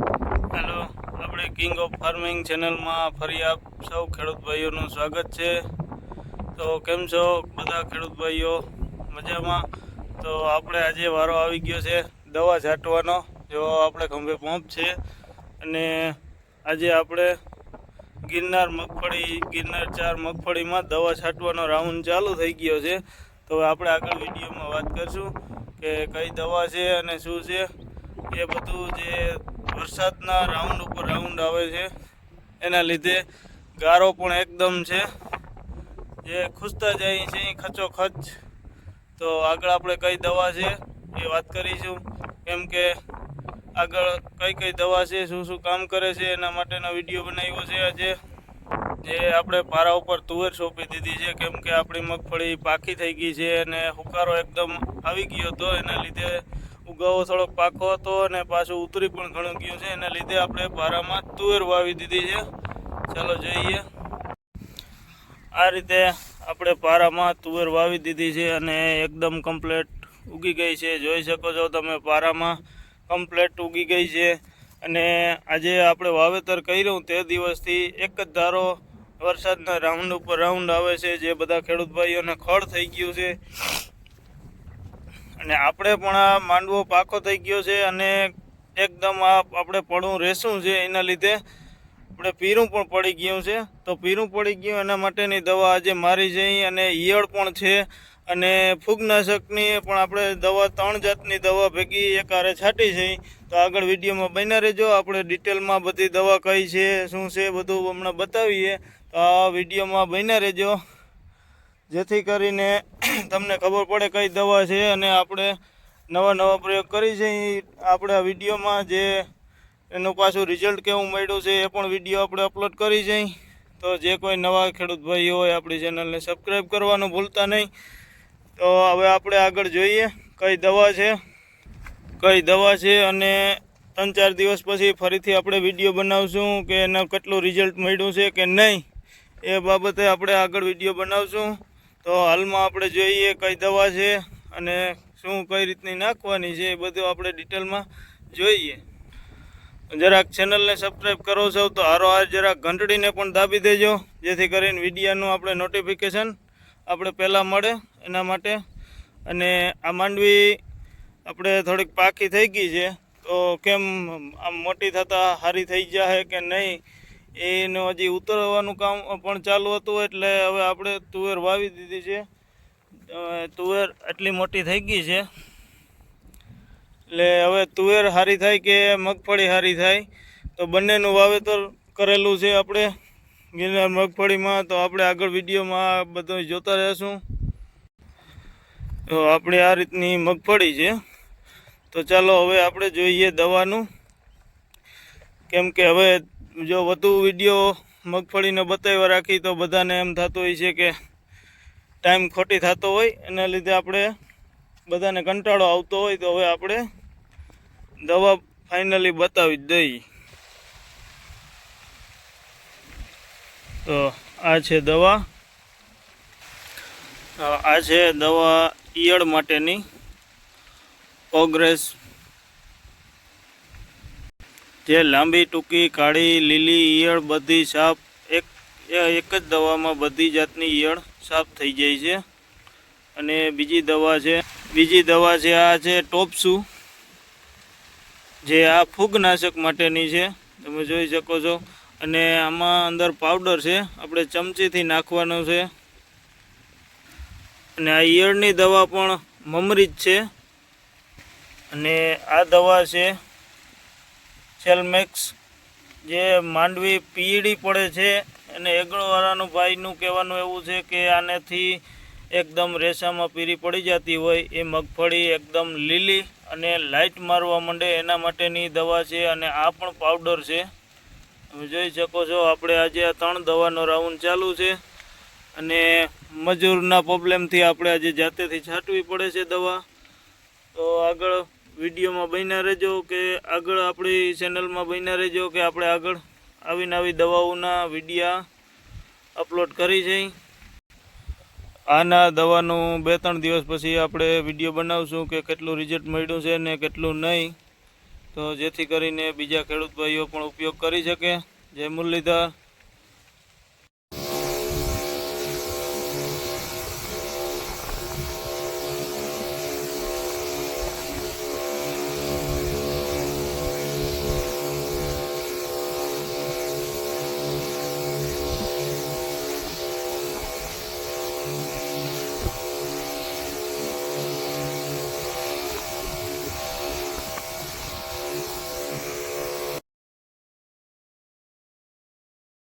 Hello, આપણે king of farming ચેનલમાં ફરી આપ સૌ ખેડૂત ભાઈઓનું સ્વાગત છે। તો કેમ છો બધા ખેડૂત ભાઈઓ? મજામાં? તો આપણે આજે વારો આવી ગયો છે દવા છાંટવાનો। જો આપણે ખંભે પંપ છે અને આજે આપણે ગિરનાર 4 મગફળીમાં દવા છાંટવાનો રાઉન્ડ ચાલુ થઈ ગયો છે। તો આપણે આગળ વિડીયોમાં વાત કરશું કે કઈ દવા છે અને શું છે એ બધું। જે વરસાદના રાઉન્ડ ઉપર રાઉન્ડ આવે છે એના લીધે ગારો પણ એકદમ છે, જે ખૂંચતા જાય છે ખચોખચ। તો આગળ આપણે કઈ દવા છે એ વાત કરીશું, કેમ કે આગળ કઈ કઈ દવા છે, શું શું કામ કરે છે એના માટેનો વિડીયો બનાવ્યો છે આજે। જે આપણે પારા ઉપર તુવેર સોંપી દીધી છે, કેમ કે આપણી મગફળી પાકી થઈ ગઈ છે અને હુકારો એકદમ આવી ગયો હતો, એના લીધે ઉગાવો થોડોક પાકો હતો અને પાછું ઉતરી પણ ઘણું ગયું છે, એના લીધે આપણે પારામાં તુવેર વાવી દીધી છે। ચાલો જોઈએ। આ રીતે આપણે પારામાં તુવેર વાવી દીધી છે અને એકદમ કમ્પ્લેટ ઉગી ગઈ છે। જોઈ શકો છો તમે, પારામાં કમ્પ્લેટ ઉગી ગઈ છે। અને આજે આપણે વાવેતર કર્યું તે દિવસથી એક જ ધારો વરસાદના રાઉન્ડ ઉપર રાઉન્ડ આવે છે, જે બધા ખેડૂત ભાઈઓને ખડ થઈ ગયું છે। અને આપણે પણ આ માંડવો પાકો થઈ ગયો છે અને એકદમ આપણે પડું રહેશું છે, એના લીધે આપણે પીરું પણ પડી ગયું છે। તો પીરું પડી ગયું એના માટેની દવા આજે મારી છે, અને ઈયળ પણ છે અને ફૂગનાશકની પણ આપણે દવા 3 જાતની દવા ભેગી એકારે છાંટી છે। તો આગળ વિડીયોમાં બન્યા રહેજો, આપણે ડિટેલમાં બધી દવા કઈ છે શું છે બધું હમણાં બતાવીએ। તો આ વિડીયોમાં બન્યા રહેજો, જેથી કરીને તમને ખબર પડે કઈ દવા છે અને આપણે નવા પ્રયોગ કરી છે આપણે આ વિડીયોમાં। જે એનું પાછું રિઝલ્ટ કેવું મળ્યું છે એ પણ વિડીયો આપણે અપલોડ કરી છે। તો જે કોઈ નવા ખેડૂત ભાઈઓ હોય આપણી ચેનલને સબસ્ક્રાઈબ કરવાનું ભૂલતા નહીં। તો હવે આપણે આગળ જોઈએ કઈ દવા છે અને 3-4 દિવસ પછી ફરીથી આપણે વિડીયો બનાવશું કે એના કેટલું રિઝલ્ટ મળ્યું છે કે નહીં, એ બાબતે આપણે આગળ વિડીયો બનાવશું। તો હાલમાં આપણે જોઈએ કઈ દવા છે અને શું કઈ રીતની નાખવાની છે એ બધું આપણે ડિટેલમાં જોઈએ। જરાક ચેનલને સબસ્ક્રાઈબ કરો છો તો હારોહાર જરાક ઘંટડીને પણ દાબી દેજો, જેથી કરીને વિડીયોનું આપણે નોટિફિકેશન આપણે પહેલાં મળે એના માટે। અને આ માંડવી આપણે થોડીક પાકી થઈ ગઈ છે, તો કેમ આમ મોટી થતાં સારી થઈ જાય કે નહીં એનું હજી ઉતરવાનું કામ પણ ચાલુ હતું, એટલે હવે આપણે તુવેર વાવી દીધી છે। તુવેર આટલી મોટી થઈ ગઈ છે, એટલે હવે તુવેર સારી થાય કે મગફળી સારી થાય, તો બંનેનું વાવેતર કરેલું છે આપણે ગિરનાર મગફળીમાં। તો આપણે આગળ વિડીયોમાં બધું જોતા રહેશું। તો આપણી આ રીતની મગફળી છે। તો ચાલો હવે આપણે જોઈએ દવાનું, કેમ કે હવે જો વધુ વિડીયો મગફળીને બતાવ્યા રાખી તો બધાને એમ થતું હોય છે કે ટાઈમ ખોટી થતો હોય, એના લીધે આપણે બધાને કંટાળો આવતો હોય। તો હવે આપણે દવા ફાઇનલી બતાવી જ દઈએ। તો આ છે દવા ઈયળ માટેની ઓગ્રેસ, જે લાંબી ટૂંકી કાળી લીલી ઈયળ બધી સાફ એક જ દવામાં બધી જાતની ઈયળ સાફ થઈ જાય છે। અને બીજી દવા છે આ છે ટોપસુ, જે આ ફૂગનાશક માટેની છે, તમે જોઈ શકો છો। અને આમાં અંદર પાવડર છે, આપણે ચમચીથી નાખવાનો છે। અને આ ઈયળની દવા પણ મમરી જ છે। અને આ દવા છે સેલમેક્સ, જે માંડવી પીળી પડે છે અને એગળવાળાનું ભાઈનું કહેવાનું એવું છે કે આનેથી એકદમ રેસામાં પીળી પડી જતી હોય એ મગફળી એકદમ લીલી અને લાઇટ મારવા માંડે એના માટેની દવા છે। અને આ પણ પાવડર છે, તમે જોઈ શકો છો। આપણે આજે આ 3 દવાનો રાઉન્ડ ચાલુ છે અને મજૂરના પ્રોબ્લેમથી આપણે આજે જાતેથી છાંટવી પડે છે દવા। તો આગળ વિડીયોમાં બન્યા રહેજો, કે આગળ આપણી ચેનલમાં બન્યા રહેજો, કે આપણે આગળ આવી દવાઓના વિડીયા અપલોડ કરી છે। આના દવાનું 2-3 દિવસ પછી આપણે વિડીયો બનાવશું કે કેટલું રિઝલ્ટ મળ્યું છે ને કેટલું નહીં। તો જેથી કરીને બીજા ખેડૂત ભાઈઓ પણ ઉપયોગ કરી શકે. જય મુરલીધર.